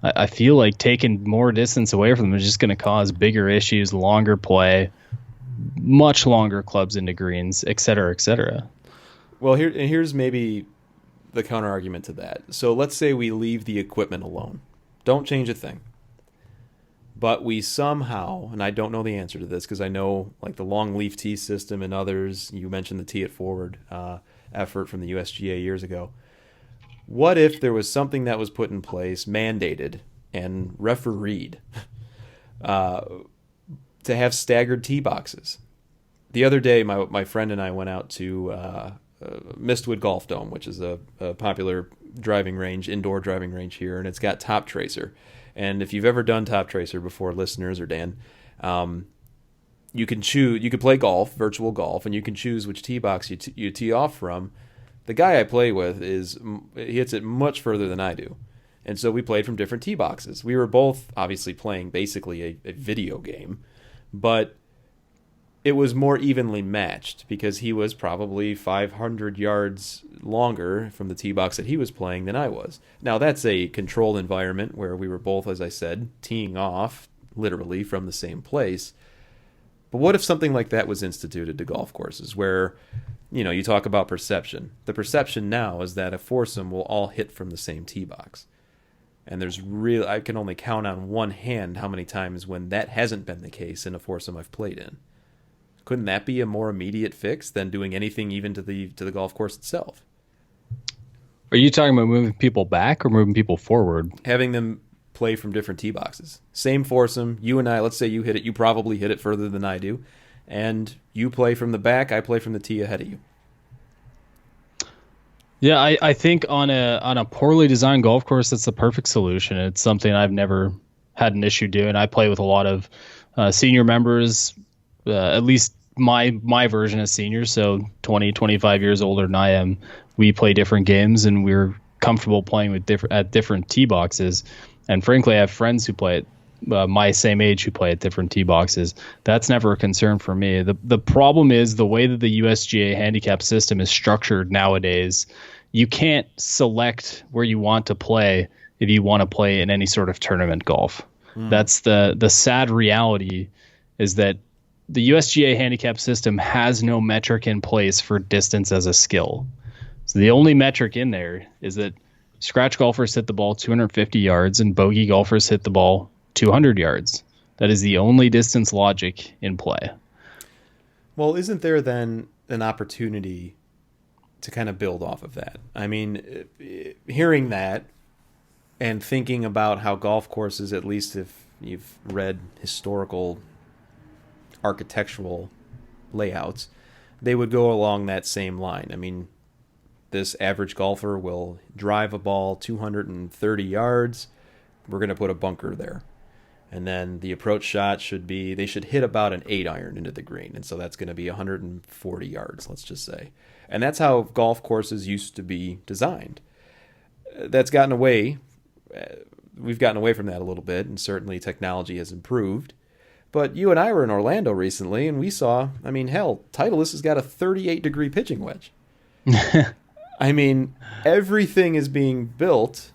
I feel like taking more distance away from them is just going to cause bigger issues, longer play, much longer clubs into greens, et cetera, et cetera. Well, here's maybe the counter argument to that. So let's say we leave the equipment alone. Don't change a thing. But we somehow, and I don't know the answer to this because I know like the long leaf tee system and others, you mentioned the tee it forward effort from the USGA years ago. What if there was something that was put in place, mandated and refereed to have staggered tee boxes? The other day, my friend and I went out to Mistwood Golf Dome, which is a popular driving range, indoor driving range here, and it's got Top Tracer. And if you've ever done Top Tracer before, listeners or Dan, you can play golf, virtual golf, and you can choose which tee box you tee off from. The guy I play with he hits it much further than I do. And so we played from different tee boxes. We were both obviously playing basically a video game, but it was more evenly matched because he was probably 500 yards longer from the tee box that he was playing than I was. Now, that's a controlled environment where we were both, as I said, teeing off literally from the same place. But what if something like that was instituted to golf courses where, you talk about perception. The perception now is that a foursome will all hit from the same tee box. And I can only count on one hand how many times when that hasn't been the case in a foursome I've played in. Couldn't that be a more immediate fix than doing anything even to the golf course itself? Are you talking about moving people back or moving people forward? Having them play from different tee boxes. Same foursome, you and I, let's say you hit it, you probably hit it further than I do, and you play from the back, I play from the tee ahead of you. Yeah, I think on a poorly designed golf course, that's the perfect solution. It's something I've never had an issue doing. I play with a lot of senior members, at least my version is seniors, so 20, 25 years older than I am. We play different games, and we're comfortable playing with different tee boxes. And frankly, I have friends who play at my same age who play at different tee boxes. That's never a concern for me. The problem is the way that the USGA handicap system is structured nowadays. You can't select where you want to play if you want to play in any sort of tournament golf. That's the sad reality, is that the USGA handicap system has no metric in place for distance as a skill. So the only metric in there is that scratch golfers hit the ball 250 yards and bogey golfers hit the ball 200 yards. That is the only distance logic in play. Well, isn't there then an opportunity to kind of build off of that? I mean, hearing that and thinking about how golf courses, at least if you've read historical architectural layouts, they would go along that same line. I mean, this average golfer will drive a ball 230 yards. We're going to put a bunker there. And then the approach shot they should hit about an 8-iron into the green. And so that's going to be 140 yards, let's just say. And that's how golf courses used to be designed. That's gotten away. We've gotten away from that a little bit, and certainly technology has improved. But you and I were in Orlando recently, and we saw, Titleist has got a 38-degree pitching wedge. I mean, everything is being built,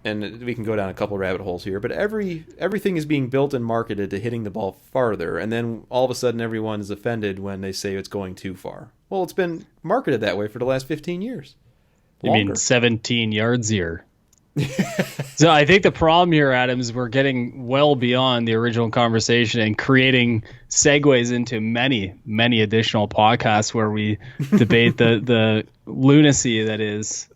and we can go down a couple rabbit holes here, but everything is being built and marketed to hitting the ball farther, and then all of a sudden everyone is offended when they say it's going too far. Well, it's been marketed that way for the last 15 years. You mean 17 yards here? So I think the problem here, Adam, is we're getting well beyond the original conversation and creating segues into many, many additional podcasts where we debate the lunacy that is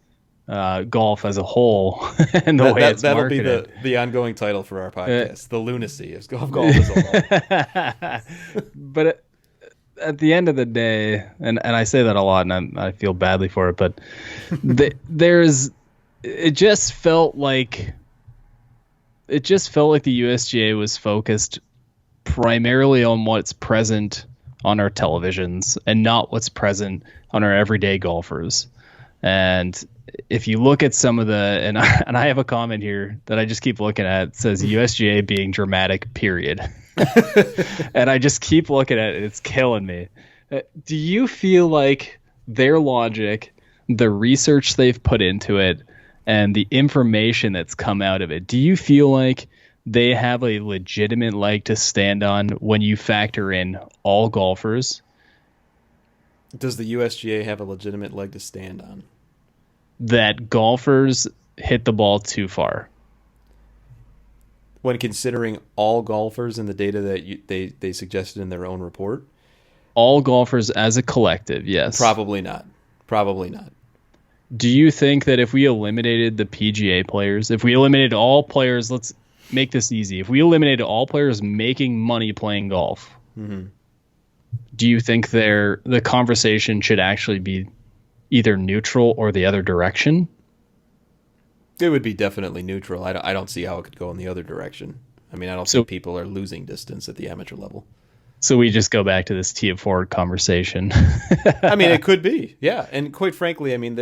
golf as a whole and the way it's that'll marketed. be the ongoing title for our podcast, The Lunacy of Golf as a Whole. But at the end of the day, and I say that a lot, and I feel badly for it, but it just felt like the USGA was focused primarily on what's present on our televisions and not what's present on our everyday golfers. And if you look at some of and I have a comment here that I just keep looking at, it says USGA being dramatic, period. And I just keep looking at it. It's killing me. Do you feel like their logic, the research they've put into it, and the information that's come out of it, do you feel like they have a legitimate leg to stand on when you factor in all golfers? Does the USGA have a legitimate leg to stand on? That golfers hit the ball too far. When considering all golfers and the data that they suggested in their own report? All golfers as a collective, yes. Probably not. Probably not. Do you think that if we eliminated the PGA players, if we eliminated all players, let's make this easy. If we eliminated all players making money playing golf, do you think the conversation should actually be either neutral or the other direction? It would be definitely neutral. I don't see how it could go in the other direction. I mean, I don't think people are losing distance at the amateur level. So we just go back to this tee it forward conversation. I mean, it could be, yeah. And quite frankly, I mean,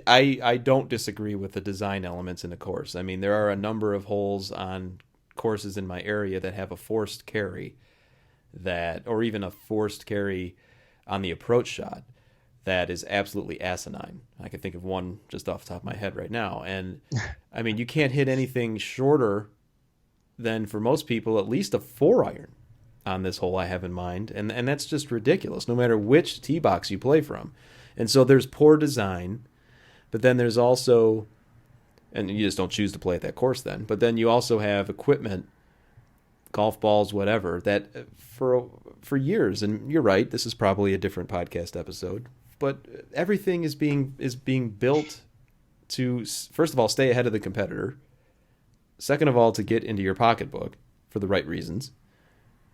I don't disagree with the design elements in the course. I mean, there are a number of holes on courses in my area that have a forced carry or even a forced carry on the approach shot that is absolutely asinine. I can think of one just off the top of my head right now. And I mean, you can't hit anything shorter than, for most people, at least a 4-iron on this hole I have in mind. And that's just ridiculous, no matter which tee box you play from. And so there's poor design, but then there's also, and you just don't choose to play at that course then, but then you also have equipment, golf balls, whatever, that for years, and you're right, this is probably a different podcast episode, but everything is being built to, first of all, stay ahead of the competitor. Second of all, to get into your pocketbook for the right reasons.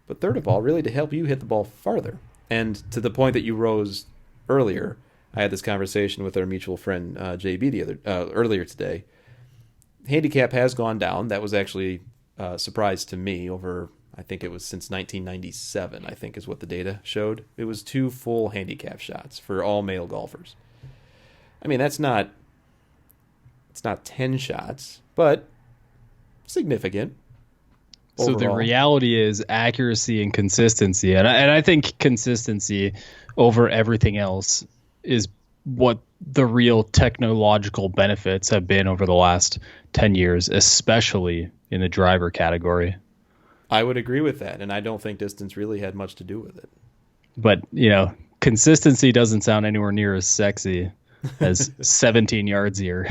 But third of all, really to help you hit the ball farther. And to the point that you rose earlier, I had this conversation with our mutual friend JB earlier today. Handicap has gone down. That was actually a surprise to me over, I think it was since 1997, I think is what the data showed. It was 2 full handicap shots for all male golfers. I mean, it's not 10 shots, but significant. So overall. The reality is accuracy and consistency. And I think consistency over everything else is what the real technological benefits have been over the last 10 years, especially in the driver category. I would agree with that, and I don't think distance really had much to do with it. But, consistency doesn't sound anywhere near as sexy as 17 yards here.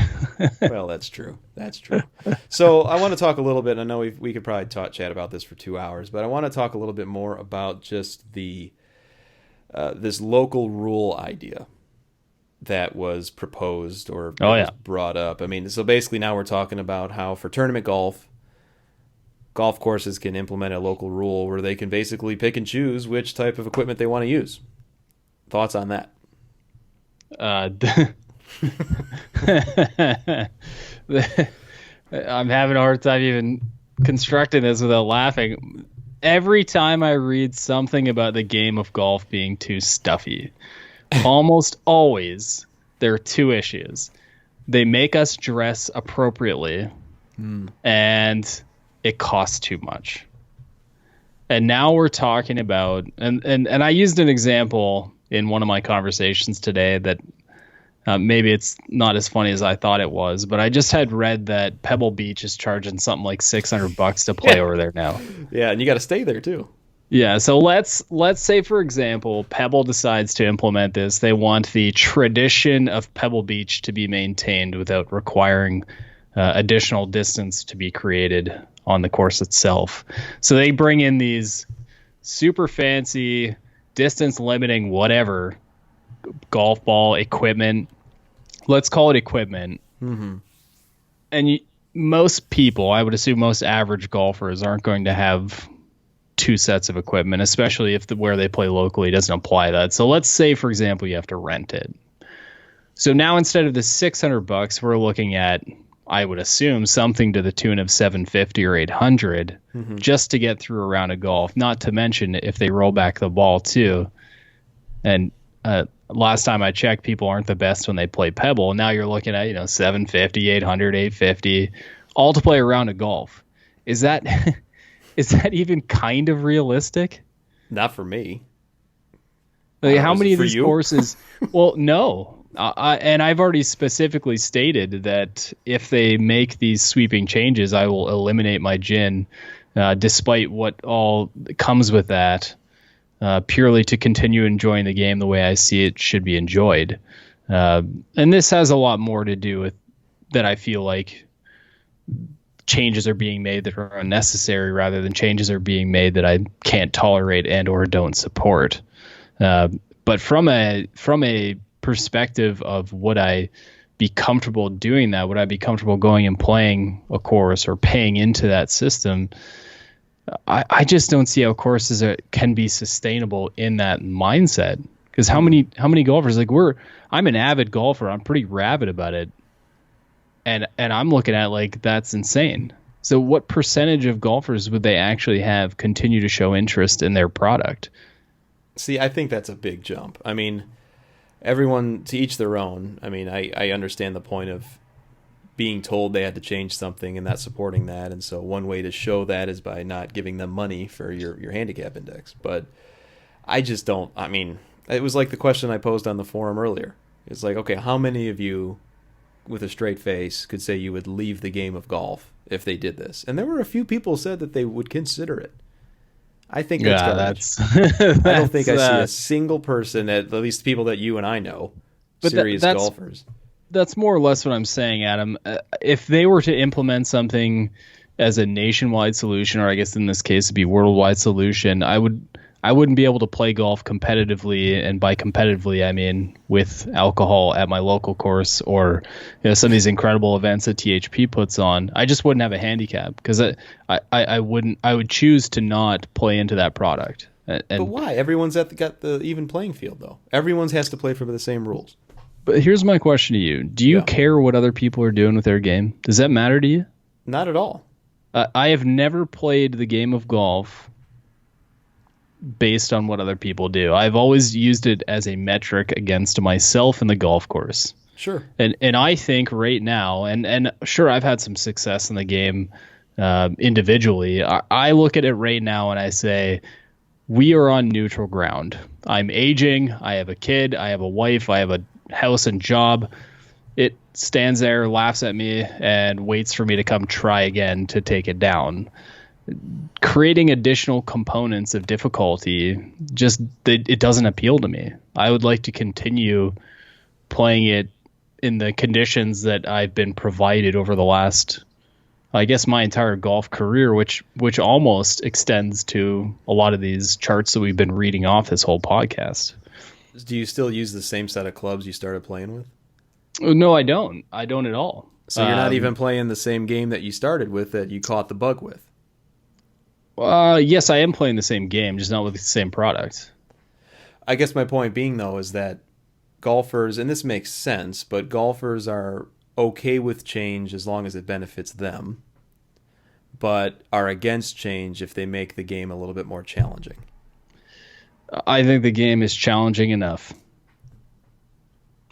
Well, that's true. That's true. So I want to talk a little bit. I know we could probably chat about this for 2 hours, but I want to talk a little bit more about just the this local rule idea that was proposed or was brought up. I mean, so basically now we're talking about how for tournament golf courses can implement a local rule where they can basically pick and choose which type of equipment they want to use. Thoughts on that? I'm having a hard time even constructing this without laughing. Every time I read something about the game of golf being too stuffy, almost always there are 2 issues. They make us dress appropriately, and it costs too much. And now we're talking about, and I used an example in one of my conversations today that maybe it's not as funny as I thought it was, but I just had read that Pebble Beach is charging something like $600 to play over there now. Yeah, and you got to stay there too. Yeah, so let's say, for example, Pebble decides to implement this. They want the tradition of Pebble Beach to be maintained without requiring additional distance to be created on the course itself. So they bring in these super fancy distance limiting whatever golf ball equipment. Let's call it equipment. And most people, I would assume most average golfers, aren't going to have two sets of equipment, especially if where they play locally doesn't apply that. So let's say, for example, you have to rent it. So now instead of the $600, we're looking at, I would assume, something to the tune of $750 or $800 just to get through a round of golf. Not to mention if they roll back the ball too. And last time I checked, people aren't the best when they play Pebble. Now you're looking at, $750, $800, $850, all to play a round of golf. Is that is that even kind of realistic? Not for me. Like, how many of these you? Courses? Well, no. And I've already specifically stated that if they make these sweeping changes, I will eliminate my gin, despite what all comes with that, purely to continue enjoying the game the way I see it should be enjoyed. And this has a lot more to do with that. I feel like changes are being made that are unnecessary rather than changes are being made that I can't tolerate and or don't support. But from a perspective of would I be comfortable doing that? Would I be comfortable going and playing a course or paying into that system? I just don't see how courses can be sustainable in that mindset. Because how many golfers, I'm an avid golfer. I'm pretty rabid about it. And I'm looking at that's insane. So what percentage of golfers would they actually have continue to show interest in their product? See, I think that's a big jump. I mean, everyone to each their own. I mean, I understand the point of being told they had to change something and not supporting that. And so one way to show that is by not giving them money for your handicap index. But I just don't. I mean, it was like the question I posed on the forum earlier. It's like, okay, how many of you with a straight face could say you would leave the game of golf if they did this? And there were a few people who said that they would consider it. I think that's garbage. I don't think I see a single person, at least people that you and I know, serious golfers. That's more or less what I'm saying, Adam. If they were to implement something as a nationwide solution, or I guess in this case it'd be worldwide solution, I wouldn't be able to play golf competitively, and by competitively I mean with alcohol at my local course or some of these incredible events that THP puts on. I just wouldn't have a handicap because I would choose to not play into that product. But why? Everyone's got the even playing field though. Everyone has to play for the same rules. But here's my question to you: do you care what other people are doing with their game? Does that matter to you? Not at all. I have never played the game of golf based on what other people do. I've always used it as a metric against myself in the golf course. Sure. And I think right now, and sure, I've had some success in the game individually. I look at it right now and I say, we are on neutral ground. I'm aging. I have a kid. I have a wife. I have a house and job. It stands there, laughs at me, and waits for me to come try again to take it down. Creating additional components of difficulty it doesn't appeal to me. I would like to continue playing it in the conditions that I've been provided over the last, I guess, my entire golf career, which almost extends to a lot of these charts that we've been reading off this whole podcast. Do you still use the same set of clubs you started playing with? No, I don't. I don't at all. So you're not even playing the same game that you started with that you caught the bug with? Yes, I am playing the same game, just not with the same product. I guess my point being, though, is that golfers, and this makes sense, but golfers are okay with change as long as it benefits them, but are against change if they make the game a little bit more challenging. I think the game is challenging enough.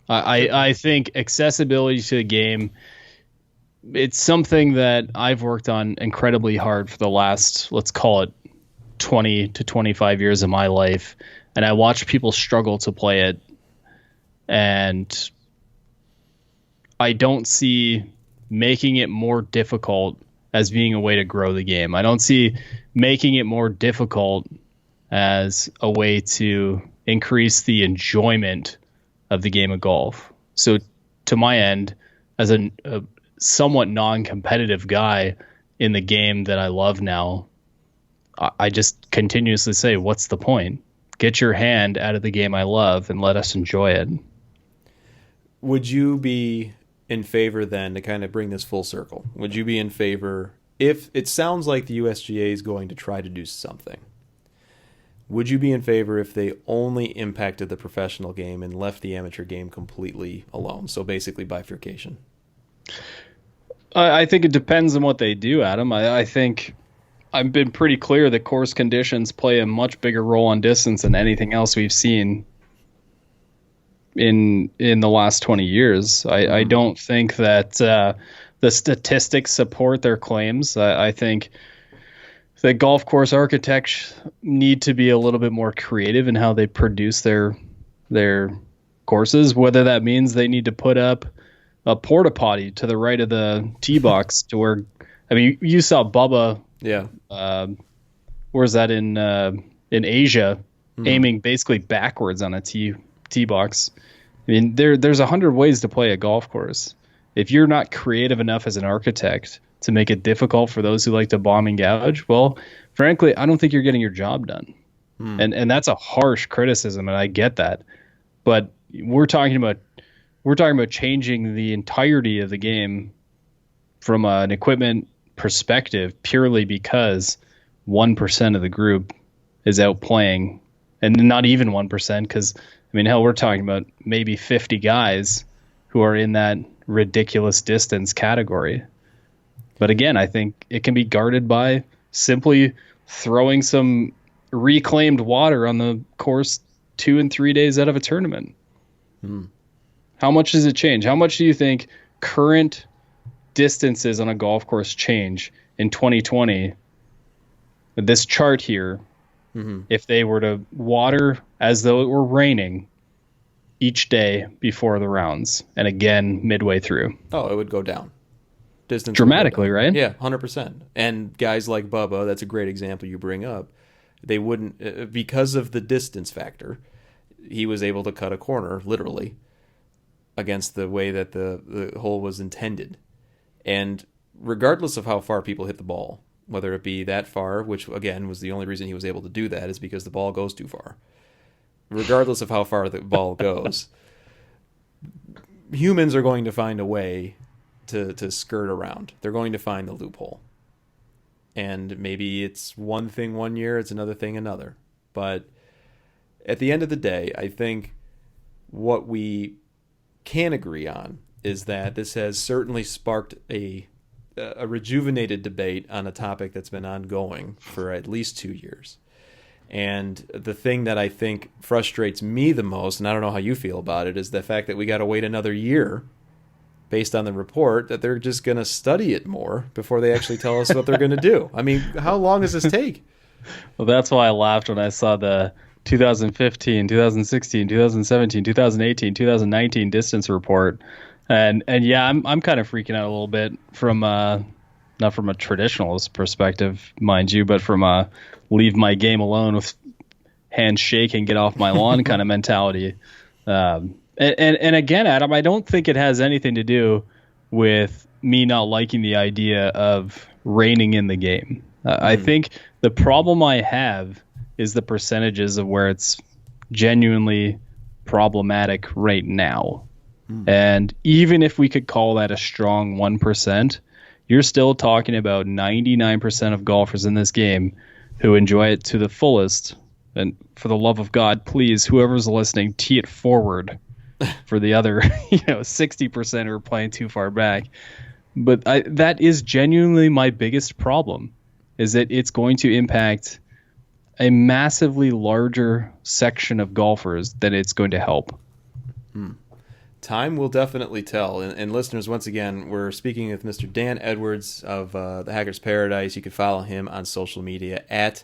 I think accessibility to the game, it's something that I've worked on incredibly hard for the last, let's call it 20 to 25 years of my life. And I watch people struggle to play it. And I don't see making it more difficult as being a way to grow the game. I don't see making it more difficult as a way to increase the enjoyment of the game of golf. So to my end, as a somewhat non-competitive guy in the game that I love now, I just continuously say, what's the point? Get your hand out of the game I love and let us enjoy it. Would you be in favor then, to kind of bring this full circle? Would you be in favor, if it sounds like the USGA is going to try to do something, would you be in favor if they only impacted the professional game and left the amateur game completely alone? So basically bifurcation. I think it depends on what they do, Adam. I think I've been pretty clear that course conditions play a much bigger role on distance than anything else we've seen in the last 20 years. I don't think that the statistics support their claims. I think that golf course architects need to be a little bit more creative in how they produce their courses, whether that means they need to put up a porta potty to the right of the tee box to where, I mean, you saw Bubba. Yeah. Where's that in Asia, aiming basically backwards on a tee box. I mean, there's 100 ways to play a golf course. If you're not creative enough as an architect to make it difficult for those who like to bomb and gouge, well, frankly, I don't think you're getting your job done. And that's a harsh criticism, and I get that. But we're talking about changing the entirety of the game from an equipment perspective purely because 1% of the group is out playing, and not even 1%, because I mean, hell, we're talking about maybe 50 guys who are in that ridiculous distance category. But again, I think it can be guarded by simply throwing some reclaimed water on the course 2 and 3 days out of a tournament. How much does it change? How much do you think current distances on a golf course change in 2020? This chart here, if they were to water as though it were raining each day before the rounds and again midway through. Oh, it would go down. Distance dramatically, right? Yeah, 100%. And guys like Bubba, that's a great example you bring up. They wouldn't, because of the distance factor, he was able to cut a corner, literally, against the way that the hole was intended. And regardless of how far people hit the ball, whether it be that far, which again was the only reason he was able to do that, is because the ball goes too far. Regardless of how far the ball goes, humans are going to find a way to skirt around. They're going to find the loophole. And maybe it's one thing one year, it's another thing another. But at the end of the day, I think what we can agree on is that this has certainly sparked a rejuvenated debate on a topic that's been ongoing for at least 2 years. And the thing that I think frustrates me the most, and I don't know how you feel about it, is the fact that we got to wait another year based on the report that they're just going to study it more before they actually tell us what they're going to do. I mean, how long does this take? Well, that's why I laughed when I saw the 2015, 2016, 2017, 2018, 2019 distance report. And yeah, I'm kind of freaking out a little bit from not from a traditionalist perspective, mind you, but from a leave my game alone with hands shaking, get off my lawn kind of mentality. And again, Adam, I don't think it has anything to do with me not liking the idea of reining in the game. I think the problem I have is the percentages of where it's genuinely problematic right now. And even if we could call that a strong 1%, you're still talking about 99% of golfers in this game who enjoy it to the fullest. And for the love of God, please, whoever's listening, tee it forward for the other 60% who are playing too far back. But that is genuinely my biggest problem, is that it's going to impact a massively larger section of golfers than it's going to help. Time will definitely tell. And listeners, once again, we're speaking with Mr. Dan Edwards of the Hacker's Paradise. You can follow him on social media at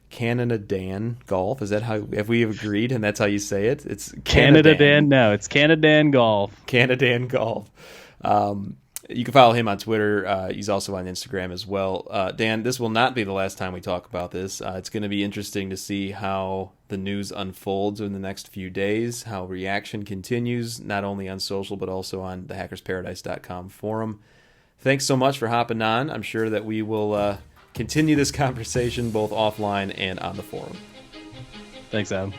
Canada Dan Golf. Is that how have we agreed? And that's how you say it? It's Canada Dan. No, it's Canada Dan Golf. Canada Dan Golf. You can follow him on Twitter. He's also on Instagram as well. Dan, this will not be the last time we talk about this. It's going to be interesting to see how the news unfolds in the next few days, how reaction continues, not only on social, but also on the hackersparadise.com forum. Thanks so much for hopping on. I'm sure that we will continue this conversation both offline and on the forum. Thanks, Adam.